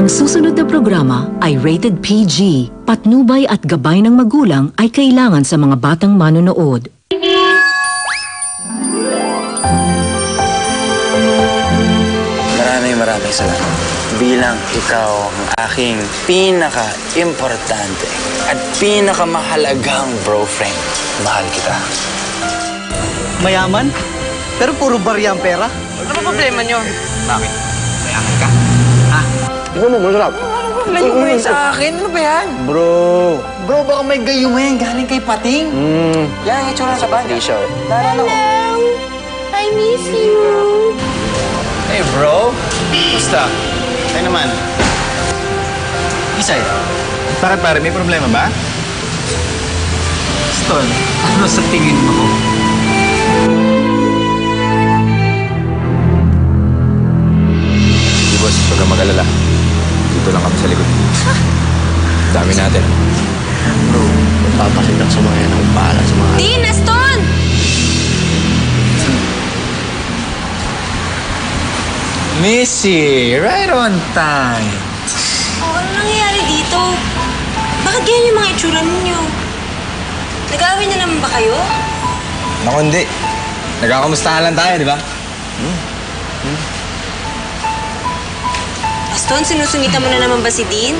Ang susunod na programa ay rated PG. Patnubay at gabay ng magulang ay kailangan sa mga batang manonood. Maraming salamat. Bilang ikaw ang aking pinaka-importante at pinakamahalagang bro friend. Mahal kita. Mayaman? Pero puro barya ang pera? Ano problema nyo? Bakit? Mayaman ka? Ha? Tingnan mo, masarap. Layo mo yun sa akin. Ano ba yan? Bro, Baka may gayo mo yan. Galing kay Pating. Yan ang itsura sa banda. Hindi siya. Hello! I miss you. Hey bro! Basta? Ay naman. Isay. Bakit pare, may problema ba? Stol, ano sa tingin mo ko? Hindi boss, huwag kang mag-alala. Dito lang kami sa likod. Dami natin. Bro, magpapakitak sa mga yan ang bahala sa mga... Dean, Aston! Missy, right on time. Oh, ano nangyayari dito? Bakit ganyan yung mga itsura ninyo? Nag-aaway na naman ba kayo? Naku, hindi. Nagkakamustahan lang tayo, di ba? Aston, sinusungitan mo na naman ba si Dean?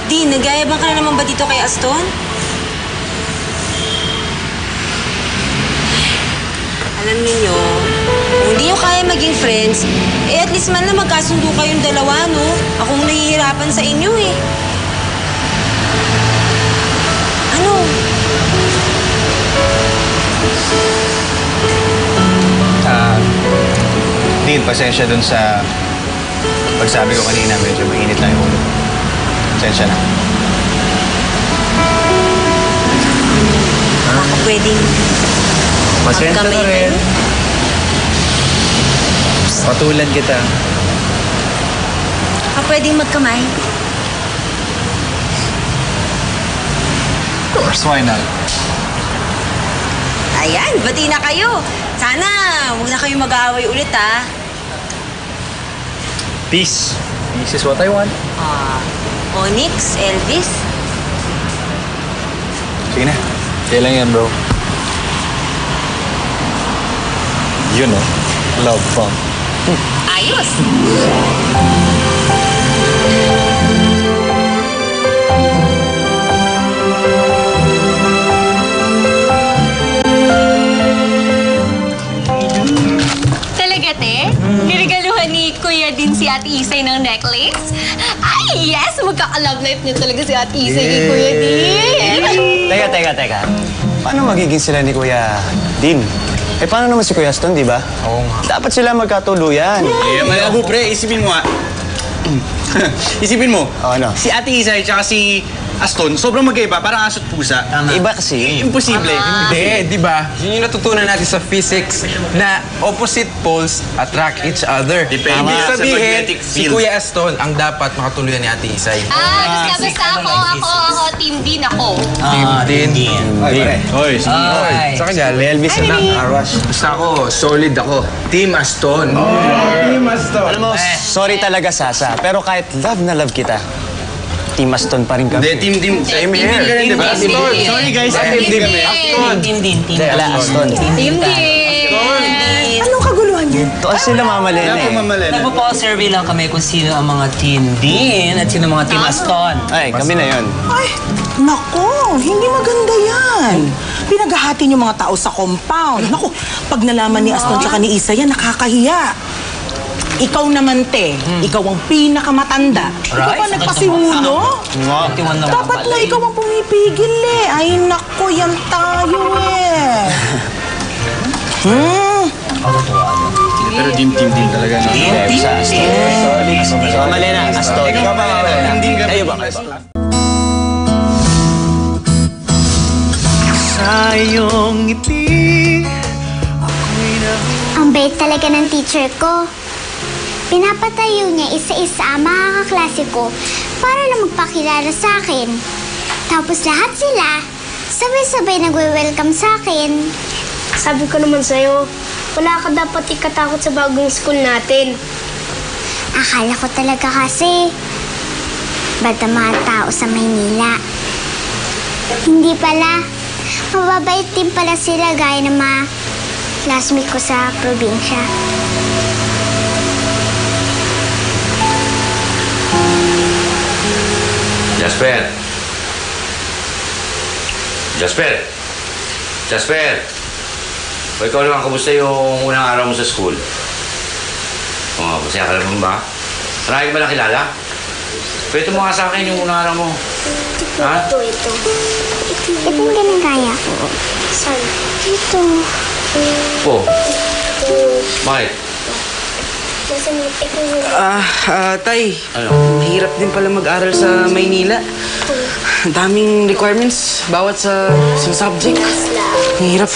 Dean, nag-aayabang ka na naman ba dito kay Aston? Alam niyo, kung hindi nyo kaya maging friends, at least man lang magkasundo kayong dalawa, no? Akong nahihirapan sa inyo, eh. Ano? Dean, pasensya dun sa pagsabi ko kanina. Medyo mainit lang yung ulo. Pasensya na. Baka pwedeng Pasensya na magkamay rin. kayo? Patulan kita. Baka pwedeng magkamay? Of course, why not? Ayan, bati na kayo. Sana, huwag na kayo mag-aaway ulit, ha? Peace. Peace is what I want. Onyx, Elvis. Sige na. Kailan yan, bro? You know, love bomb. Ayos! Talaga, te? Niregaluhan ni Kuya din si Ate Isay ng necklace? Ay, yes! Magkaka-love life niya talaga si Ate Isay kay Kuya din. Teka. Paano magiging sila ni Kuya Dean? Eh, paano naman si Kuya Aston, di ba? Oo nga. Dapat sila magkatuluyan. Malabo, pre. Isipin mo, Isipin mo. Ano? Si Ate Isay tsaka si Aston, sobrang magkaiba. Parang aso't pusa. Iba kasi. Imposible. Hindi, di ba? Yun yung natutunan natin sa physics na opposite poles attract each other. Depende Ibig sa sabihin, magnetic si field. Kuya Aston ang dapat makatuluyan ni Ate Isay. Basta ako, Team Din ako. Din. Hoy, sige. Sa kanya, Elvis na Arash. Basta ako, solid ako. Team Aston. Alam mo, sorry talaga, Sasa. Pero kahit love na love kita, Team Aston pa rin kami. Hindi, team. Same here. Diba? Sorry, guys. Team Din. Wala, Aston. Team Din. Anong kaguluhan niyo? Ito kasi sila mamalena eh. Nagpo-survey lang kami kung sino ang mga Team Dean at sino ang mga Team Aston. Ay, kami na yun. Ay, nako, hindi maganda yan. Pinaghahati yung mga tao sa compound. Nako, pag nalaman ni Aston tsaka ni Isa yan, nakakahiya. Ikaw naman, te. Ikaw ang pinakamatanda. Ikaw pa nagpasimulo. Dapat na ikaw ang pumipigil eh. Ay, nako, yan tayo eh. Pero team talaga. Sa Aston. Solid. Mamalena, Aston. Kayo ba? Ang bait talaga ng teacher ko. Pinapatayo niya isa-isa ang mga kaklase ko para lang magpakilala sa akin. Tapos lahat sila, sabay-sabay nagwe-welcome sa akin. Sabi ko naman sa'yo, wala ka dapat ikatakot sa bagong school natin. Akala ko talaga kasi bad ang mga tao sa Maynila. Hindi pala. Mababait din pala sila gaya ng mga classmate ko sa probinsya. Jasper! Jasper! Jasper! O ikaw naman, kamusta yung unang araw mo sa school? Oh, masaya ka naman ba? Marami ka ba nakilala? Pwede mo nga sa akin yung unang araw mo. Ha? Ito. Ito yung ganun kaya ko. Saan? Ito. Oh. Bakit? Tay. Ano? Mahirap din pala mag-aral sa Maynila. Ang daming requirements, bawat sa subject. Ang hirap.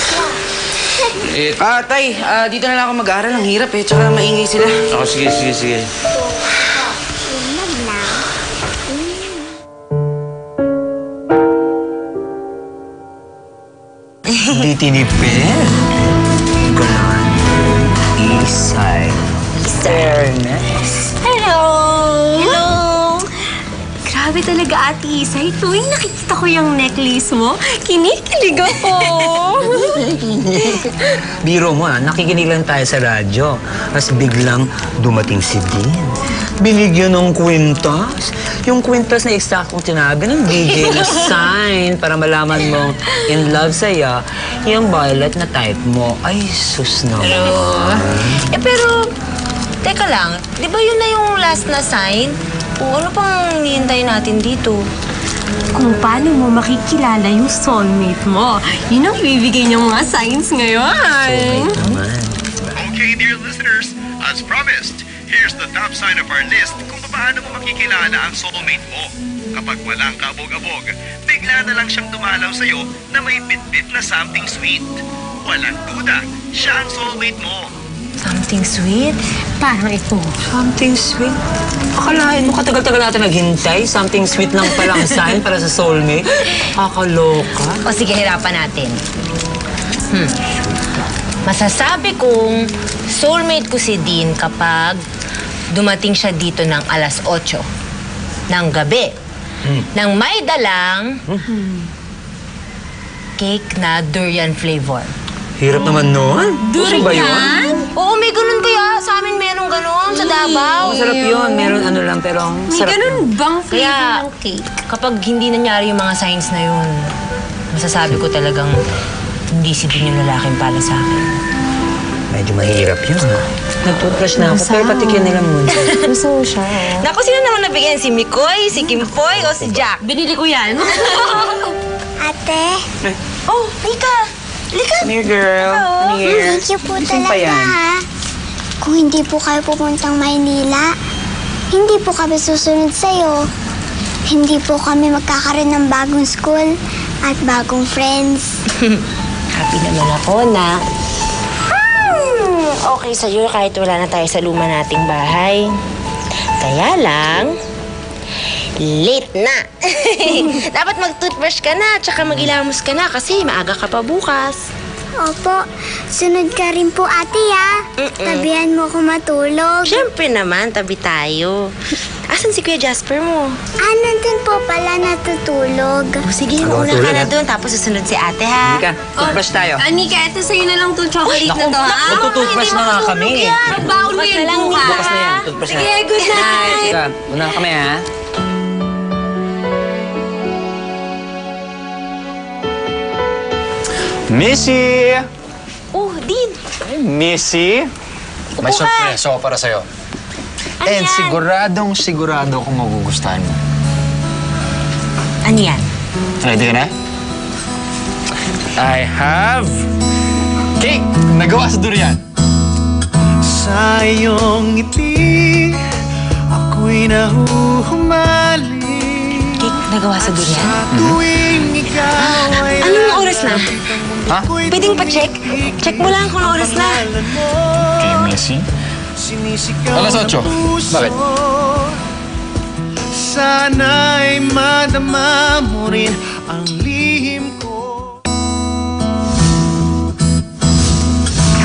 Tay, dito na lang ako mag-aral. Ang hirap eh, tsaka maingay sila. Oh, sige. Hindi tinipid. Ganon. Isay. Fairness. Hello! Grabe talaga, Ate Isay. Tuwing nakikita ko yung necklace mo, kinikilig ako. Biro mo nakikinig lang tayo sa radyo. Tapos biglang dumating si Dean. Binigyan ng kwintas. Yung kwintas na eksaktong tinabi ng DJ na sign para malaman mong in love sa'yo, yung violet na type mo. Ay, sus naman. Pero, teka lang, di ba yun na yung last na sign? O ano pang hinihintay natin dito? Kung paano mo makikilala yung soulmate mo. Yun ang bibigay niyong mga signs ngayon. Okay, dear listeners, as promised, here's the top sign of our list kung paano mo makikilala ang soulmate mo. Kapag walang kabog-abog, bigla na lang siyang dumalaw sa'yo na may bit-bit na something sweet. Walang duda, siya ang soulmate mo. Something sweet? Parang ito. Something sweet? Akalain mo, katagal-tagal natin naghintay. Something sweet lang pala ang sign para sa soulmate. Kakaloka. O sige, hirapan natin. Masasabi kong soulmate ko si Dean kapag dumating siya dito ng alas 8 ng gabi. Nang may dalang cake na durian flavor. Hirap naman nun. Gusto ba yun? Oo, may ganun kaya. Sa amin merong ganun sa Davao. Masarap yun. Meron ano lang, pero May sarap ganun yun. bang flavor Kaya, ng cake? kapag hindi nangyari yung mga signs na yun, masasabi ko talagang hindi si Dean yung lalaking para sa akin. Medyo mahirap yun, ha? Nag-toothbrush na ako, pero patikin nila muna. Gusto siya. Naku, sino naman nabigyan? Si Mikoy, si Kimpoy, o si Jack? Binili ko yan. Ate, Oh, Lika! Lika! Come here, girl. Come here. thank you po Gising pa talaga yan. ha. Kung hindi po kayo pupuntang Maynila, hindi po kami susunod sa'yo. Hindi po kami magkakaroon ng bagong school at bagong friends. Happy naman ako na okay sa'yo kahit wala na tayo sa luma nating bahay. Kaya lang, late na. Dapat mag-toothbrush ka na, tsaka mag-ilamos ka na kasi maaga ka pa bukas. Opo, sunod ka rin po ate ha. Tabihan mo ko matulog. Siyempre naman, tabi tayo. Asan si Kuya Jasper mo? Nandun po pala natutulog. O sige, mauna ka na doon, tapos susunod si ate ha. Halika, toothbrush tayo. Anika, ito sa'yo na lang itong chocolate na to, ha? Magtutoothbrush na nga kami. Magbaon mo yan bukas. Bukas na yan. Toothbrush na. Sige, good night. Teka, muna kami, ha? Missy! Oh, Dean! Ay, Missy! May sorpreso ako para sa'yo. Ano And yan? sigurado kung magugustuhan mo. Ano yan? Ready ka na? I have cake na gawa sa durian. Sa iyong ngiti, ako'y nahuhumali. Cake na gawa sa durian? Tuwing ikaw ay Anong oras na? Ha? Pwedeng pa-check? Check mo lang kung oras na. Kay Messi? sinisigaw Alas 8. ng puso. Bakit? Sana'y madama mo rin ang lihim ko.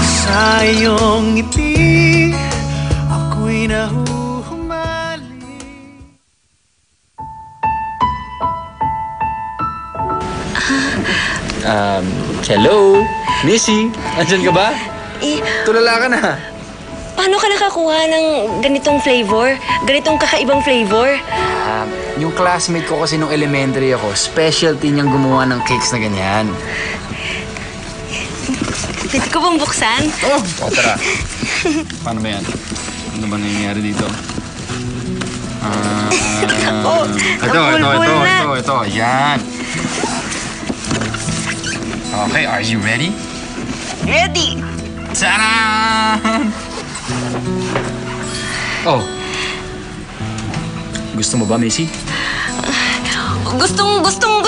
Sa iyong ngiti, ako'y nahuhulog. Hello? Missy? Andyan ka ba? Tulala ka na. Paano ka nakakuha ng ganitong flavor? Ganitong kakaibang flavor? Yung classmate ko kasi nung elementary ako, specialty niyang gumawa ng cakes na ganyan. Pwede ko bang buksan? Tara. Paano ba yan? Ano ba nangyayari dito? Ito. Yan. Okay, are you ready? Ready! Taran! Oh. Gusto mo ba, Missy? Gustong gusto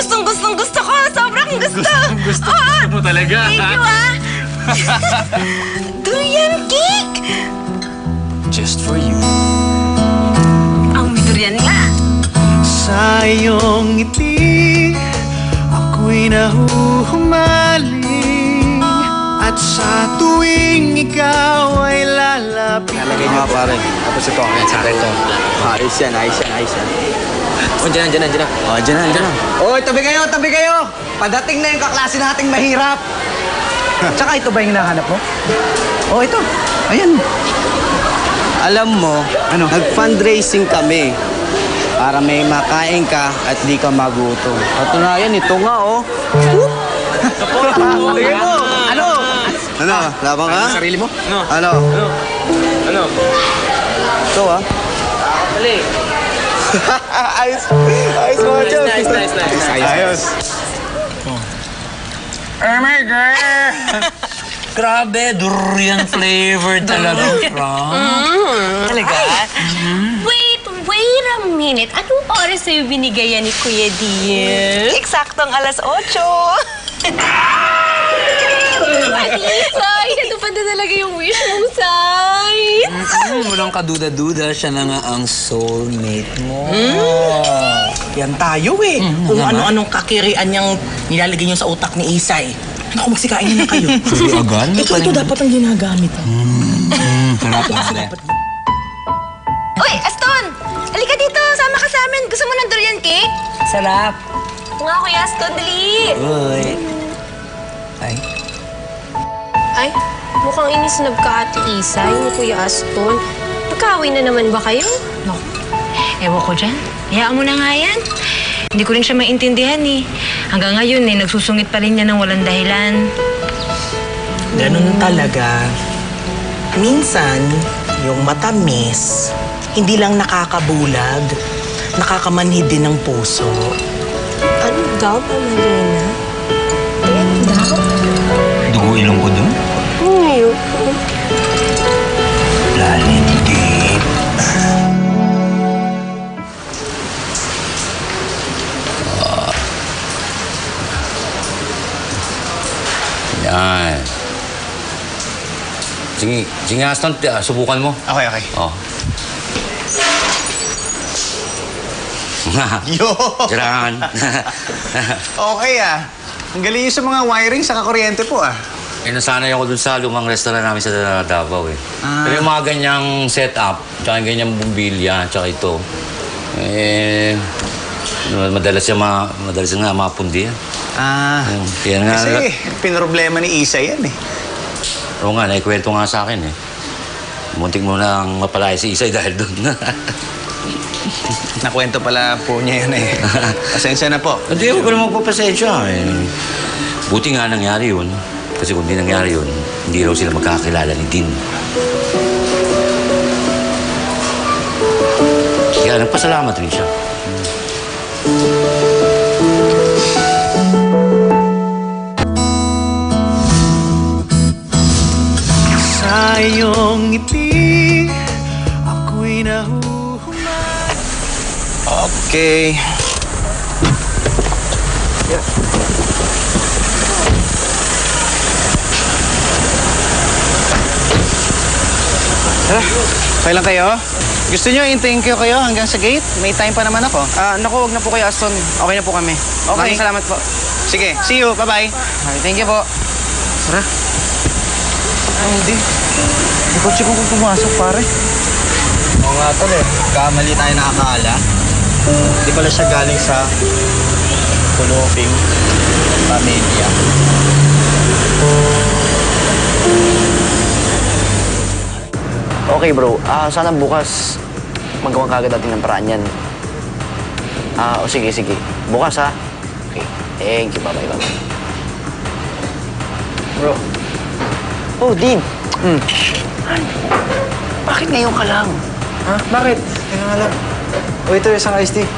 ko! Sobrang gusto! Gusto mo talaga, Thank you, Durian cake! Just for you. Ang durian nga! Sa iyong ngiti, ako'y nahuhumaling. At sa tuwing ikaw ay lalapit. Nalagay niyo pare. Tapos ito, ayan sa akin ito. Ayos yan. Oh, dyan na. Oh, dyan na. Oy, tabi kayo! Padating na yung kaklase nating mahirap. Tsaka ito ba yung hinahanap mo? Oh, ito. Ayan. Alam mo, nag-fundraising kami para may makain ka at di ka magutom. Patunayan, ito nga, oh. Tingnan mo! Ano? Labang ka? Sarili mo? Ano? Ito, ah. Mali. Ayos mo, Chok. Ayos. Oh my God! Grabe, durian flavor talaga. Talaga? Wait a minute. Anong oras sa'yo binigay yan ni Kuya Diel? Eksaktong 8:00. Sai, natupad na talaga yung wish mong Sai. Walang kaduda-duda, siya na nga ang soulmate mo. Yan tayo eh. Kung ano-anong kakirian niyang nilalagay niyo sa utak ni Isay. Naku, magsikain na kayo. Sige, agad? Ito dapat ang ginagamit. Sarap na. Uy, Aston! Halika dito, sama ka sa amin. Gusto mo ng durian cake? Sarap. Nga, Kuya Aston, dali. Uy. Ay, mukhang inisnab ka, Ate Isay, ni Kuya Aston. Nagkaaway na naman ba kayo? No. Ewan ko dyan. Hayaan mo na nga yan. Hindi ko rin siya maintindihan eh. Hanggang ngayon nagsusungit pa rin niya ng walang dahilan. Ganun talaga. Minsan, yung matamis, hindi lang nakakabulag, nakakamanhid din ng puso. Ano daw, Pamalena? Ano daw? Dugo ilong ko dun? Ngayon. Lalim deep. Yan. Sige, Aston, subukan mo. Okay. Oh. Yo! Tirahan. Okay, ah. Ang galing yung sa mga wiring sa kuryente po, ah. Nasanay ako dun sa lumang restaurant namin sa Davao, eh. Pero yung mga ganyang setup, tsaka yung ganyang bumbilya, tsaka ito, madalas nga mapundi yan. Kaya nga, Kasi pinroblema ni Isa yan, eh. Oo nga, naikwento nga sa akin, eh. Muntik mo nang mapalaya si Isay dahil dun. Nakwento pala po niya yun, eh. Pasensya na po. Hindi, huwag ko na magpapasensya, eh. Buti nga nangyari yun. Kasi kung di nangyari yun, hindi raw sila magkakilala ni Dean. Kaya nagpasalamat rin siya. Sa iyong ngiti, ako'y nahuhumaling. Okay. Okay lang kayo? Gusto nyo i-thank you kayo hanggang sa gate? May time pa naman ako. Naku, wag na po kayo, Aston. Okay na po kami. Okay. Maraming salamat po. Sige, see you. Bye-bye. Okay, thank you po. Tara. Hindi. Hindi ko siya kung pumasok, pare. Oo nga tol, eh. Kamali tayo nakakala. Di pala siya galing sa kuluping pamilya. Okay bro, sana bukas magawa kagad natin ng paraan yan. O sige. Bukas ha. Okay. Thank you. Bye-bye. Bro. Oh, Dean. Bakit ngayon ka lang? Ha? Bakit? Kaya nga lang. O ito, isang iced tea.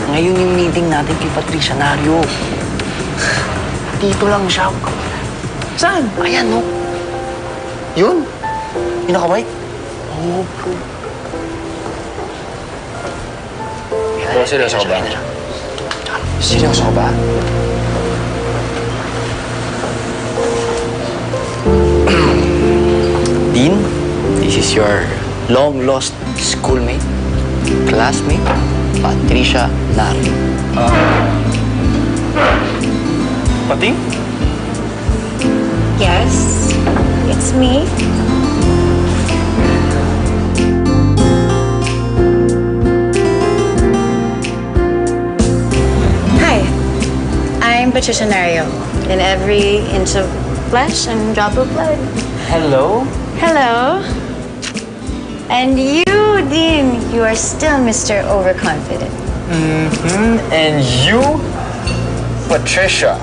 Ngayon yung meeting natin kay Patricia Nario. Dito lang siya. Saan? Ayan, no? Yun. Pinaka-white. Oo, bro. Bro, seryoso ka ba? Seryoso ka ba? Dean, this is your long-lost schoolmate, classmate, Patricia Nario. Pating? Yes, it's me. Hi, I'm Patricia Nario. In every inch of flesh and drop of blood. Hello? Hello. And you, Dean, you are still Mr. Overconfident. And you, Patricia,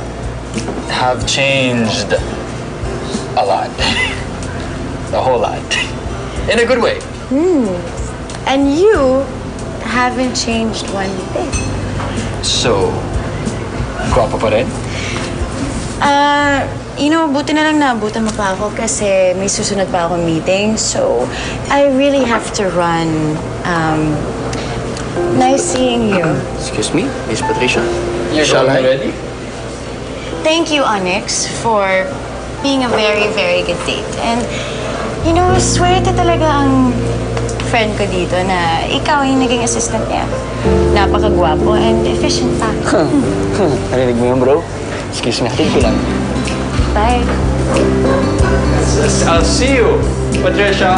have changed a lot. A whole lot. In a good way. And you haven't changed one bit. So, guwapo pa rin? Buti na lang naabutan mo pa ako kasi may susunod pa akong meeting. So, I really have to run. Nice seeing you. Excuse me, Miss Patricia? You're going already? Thank you, Onyx, for being a very, very good date. And, swerte talaga ang friend ko dito na ikaw yung naging assistant niya. Napakagwapo and efficient pa. Narinig mo yun, bro? Excuse me, hatid ko lang. Bye. I'll see you, Patricia.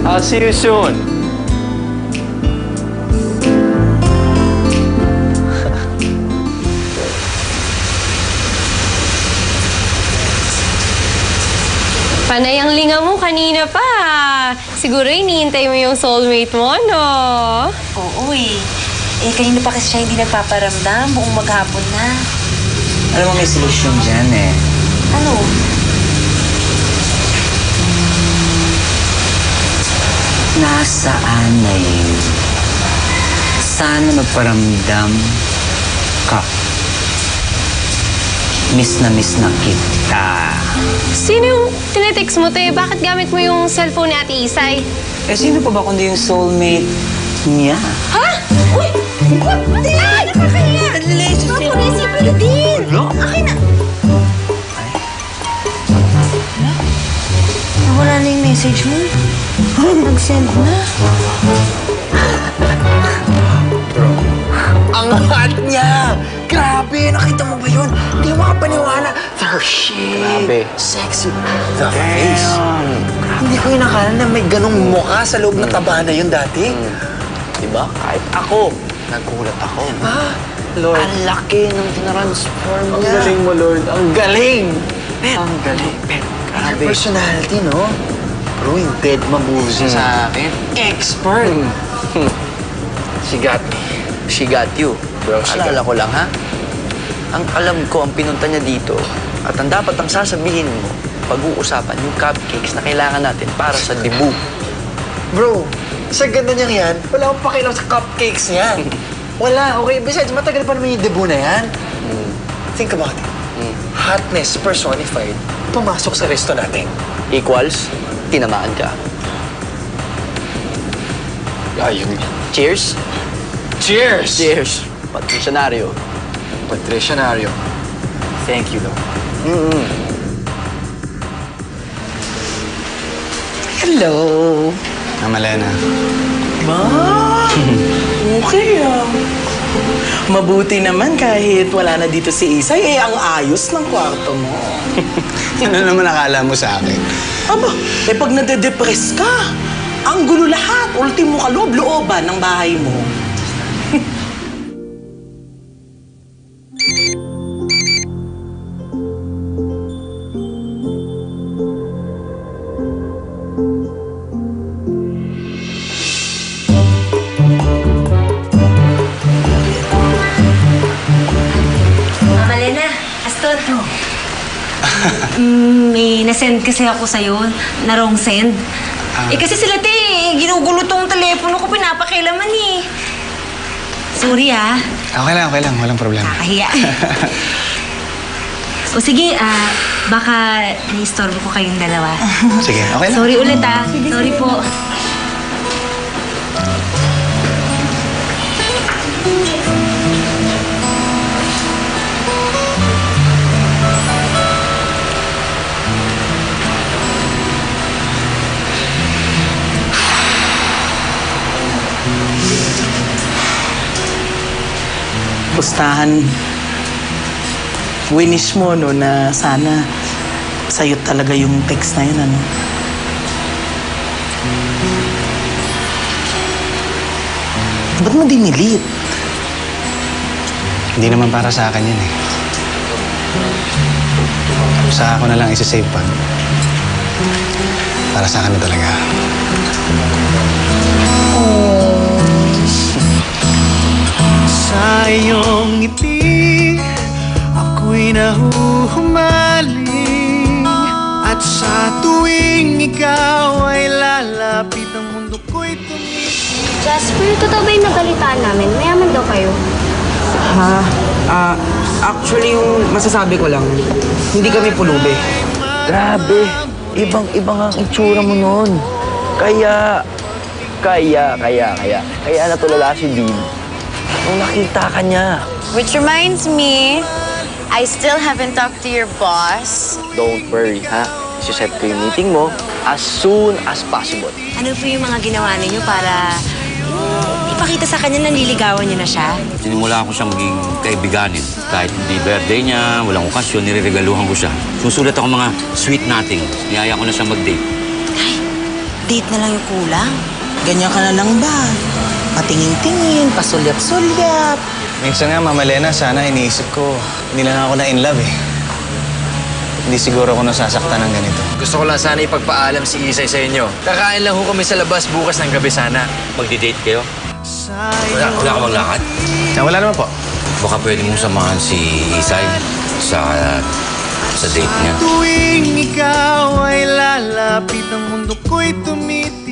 I'll see you soon. Panay ang linga mo kanina pa. Siguro iniintay mo yung soulmate mo, no? Oo kanina pa kasi siya hindi nagpaparamdam. Buong maghapon na. Alam mo, may solusyon dyan eh. Ano? Nasaan na yun? Sana magparamdam ka. Miss na kita. Sino yung tinetext mo, te? Bakit gamit mo yung cellphone ni Ate Isay? Eh, sino pa ba kundi yung soulmate niya? Ha? Uy! Hindi! Nakakahiya! Relationship! Napunisip na din! Akin na! Nawala na yung message mo. Nag-send na. Bro, ang hot niya! Grabe! Nakita mo ba yun? Hindi mo makapaniwala. Her shape. Grabe. Sexy. The face. Hindi ko inakala na may ganong mukha sa loob ng taba na yun dati. Diba? Kahit ako, nagulat ako. Lord. Ang laki ng tinransform Ang niya. galing mo, Lord. Ang galing! Ang galing. Grabe. Personality, no? Bro, yung dead mamoves niya sa akin. Expert. She got you. Bro, Alala ko lang, ha? Ang alam ko, ang pinunta niya dito, at ang dapat ang sasabihin mo, pag-uusapan yung cupcakes na kailangan natin para sa debut. Bro, sa ganda niyang yan, wala akong pakialam sa cupcakes niyan. Wala, okay. Besides, matagal pa naman yung debut na yan. Think about it. Hotness personified, pumasok sa resto natin. Equals, tinamaan ka. Ayun. Cheers? Cheers! Cheers. Patricia Nario. Patricia Nario. Thank you, Lord. Hello. Malena. Ma, okay Mabuti naman kahit wala na dito si Isay, ang ayos ng kwarto mo. Ano naman akala mo sa akin? Aba, pag nade-depress ka, ang gulo lahat. Ultimo ka, looban ng bahay mo. May nasend kasi ako sa'yo na wrong send. Kasi sila ginugulo tong telepono ko, pinapakilaman eh. Sorry Okay lang. Walang problema. Nakahiya. O sige, baka na-istorbo ko kayong dalawa. Sige, okay lang. Sorry ulit Sorry po. Pustahan, winish mo, no, na sana sa'yo talaga yung text na yun, ano? Ba't mo dinilit? Hindi naman para sa akin yun eh. Sa ako na lang isa-save pa. Para sa akin na talaga. Sa iyong ngiti, ako'y nahuhumaling. At sa tuwing ikaw ay lalapit, ang mundo ko'y tumitig. Jasper, totoo ba yung nabalitaan namin? Mayaman daw kayo. Actually, yung masasabi ko lang, hindi kami pulubi. Grabe, ibang-iba nga ang itsura mo noon. Kaya natulala si Dean. Nung nakita ka niya. Which reminds me, I still haven't talked to your boss. Don't worry, ha? Isi-set ko yung meeting mo as soon as possible. Ano po yung mga ginawa ninyo para ipakita sa kanya na nililigawan niyo na siya? Sinimula ko siyang maging kaibiganin. Kahit hindi birthday niya, walang okasyon, niriregaluhan ko siya. Susulat ako mga sweet nothing. Niyaya ko na siyang mag-date. Ay, date na lang yung kulang. Ganyan ka na lang ba? Patingin-tingin, pasulyap-sulyap. Minsan nga, Mama Lena, sana iniisip ko, hindi lang ako na in love eh. Hindi siguro ako nasasaktan ng ganito. Gusto ko lang sana ipagpaalam si Isay sa inyo. Kakain lang ho kami sa labas bukas ng gabi sana. Magdi-date kayo? Wala ka maglakad? Wala naman po. Baka pwede mong samahan si Isay sa date niya. Tuwing ikaw ay lalapit, ang mundo ko'y tumitig.